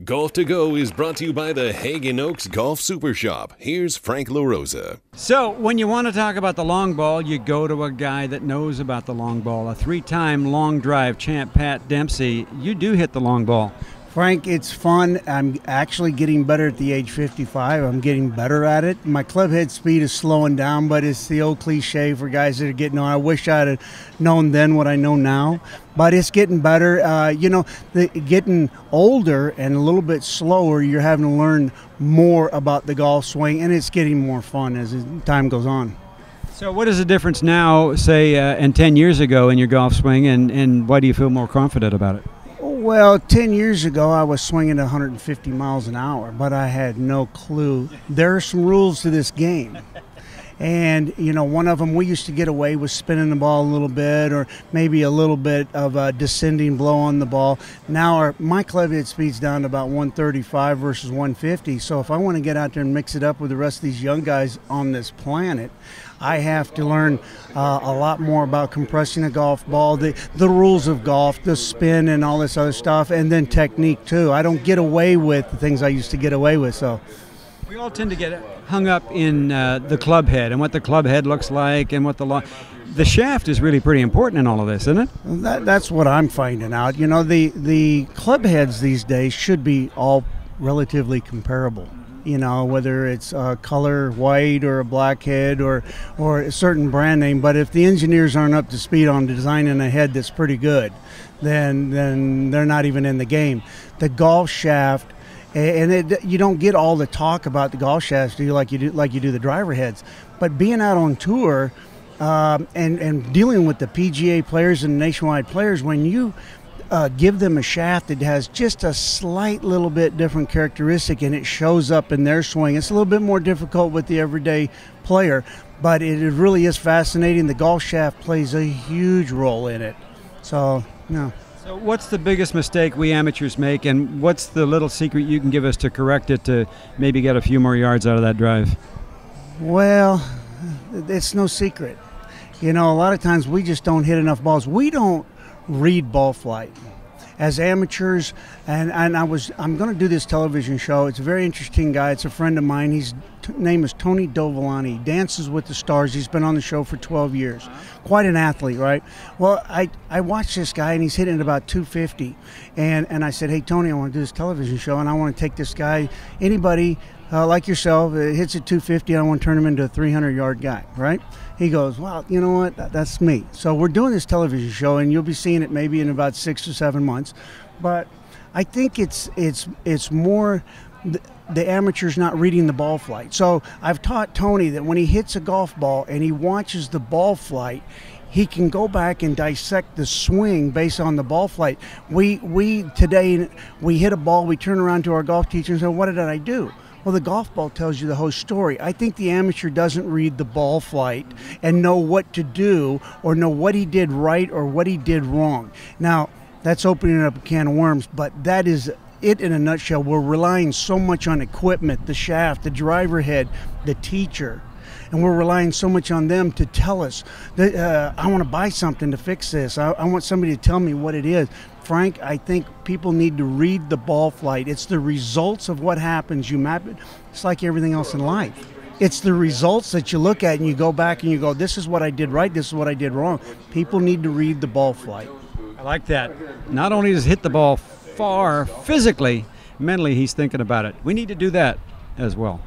Golf to Go is brought to you by the Haggin Oaks Golf Super Shop. Here's Frank LaRosa. So when you want to talk about the long ball, you go to a guy that knows about the long ball. A three-time long drive champ, Pat Dempsey. You do hit the long ball. Frank, it's fun. I'm actually getting better at the age 55. I'm getting better at it. My club head speed is slowing down, but it's the old cliche for guys that are getting on. I wish I'd have known then what I know now, but it's getting better. Getting older and a little bit slower, you're having to learn more about the golf swing, and it's getting more fun as time goes on. So what is the difference now, say, and 10 years ago in your golf swing, and why do you feel more confident about it? Well, 10 years ago, I was swinging 150 miles an hour, but I had no clue. There are some rules to this game. And, one of them, we used to get away with spinning the ball a little bit or maybe a little bit of a descending blow on the ball. Now my club head speed's down to about 135 versus 150. So if I want to get out there and mix it up with the rest of these young guys on this planet, I have to learn a lot more about compressing a golf ball, the rules of golf, the spin and all this other stuff, and then technique too. I don't get away with the things I used to get away with. So we all tend to get hung up in the club head and what the club head looks like and what the shaft is really pretty important in all of this, isn't it? That's what I'm finding out. The club heads these days should be all relatively comparable. Whether it's a color white or a black head or a certain brand name. But if the engineers aren't up to speed on designing a head that's pretty good, then they're not even in the game. The golf shaft, and you don't get all the talk about the golf shafts like you do the driver heads. But being out on tour and dealing with the PGA players and nationwide players, when you give them a shaft that has just a slight little bit different characteristic and it shows up in their swing. It's a little bit more difficult with the everyday player, but it really is fascinating. The golf shaft plays a huge role in it. So what's the biggest mistake we amateurs make, and what's the little secret you can give us to correct it to maybe get a few more yards out of that drive? Well, it's no secret. A lot of times we just don't hit enough balls. We don't read ball flight as amateurs, and I'm going to do this television show. It's a very interesting guy. It's a friend of mine. His name is Tony Dovolani. He dances with the stars. He's been on the show for 12 years. Quite an athlete, right? Well, I watched this guy, and he's hitting about 250, and I said, hey Tony, I want to do this television show, and I want to take this guy, anybody like yourself, hits at 250, I want to turn him into a 300-yard guy, right? He goes, well, you know what? That's me. So we're doing this television show, and you'll be seeing it maybe in about 6 or 7 months. But I think it's more the amateurs not reading the ball flight. So I've taught Tony that when he hits a golf ball and he watches the ball flight, he can go back and dissect the swing based on the ball flight. Today we hit a ball, we turn around to our golf teacher and say, what did I do? Well, the golf ball tells you the whole story. I think the amateur doesn't read the ball flight and know what to do or know what he did right or what he did wrong. Now, that's opening up a can of worms, but that is it in a nutshell. We're relying so much on equipment, the shaft, the driver head, the teacher, and we're relying so much on them to tell us that I want to buy something to fix this. I want somebody to tell me what it is. Frank, I think people need to read the ball flight. It's the results of what happens. You map it. It's like everything else in life. It's the results that you look at and you go back and you go, this is what I did right, this is what I did wrong. People need to read the ball flight. I like that. Not only does he hit the ball far physically, mentally he's thinking about it. We need to do that as well.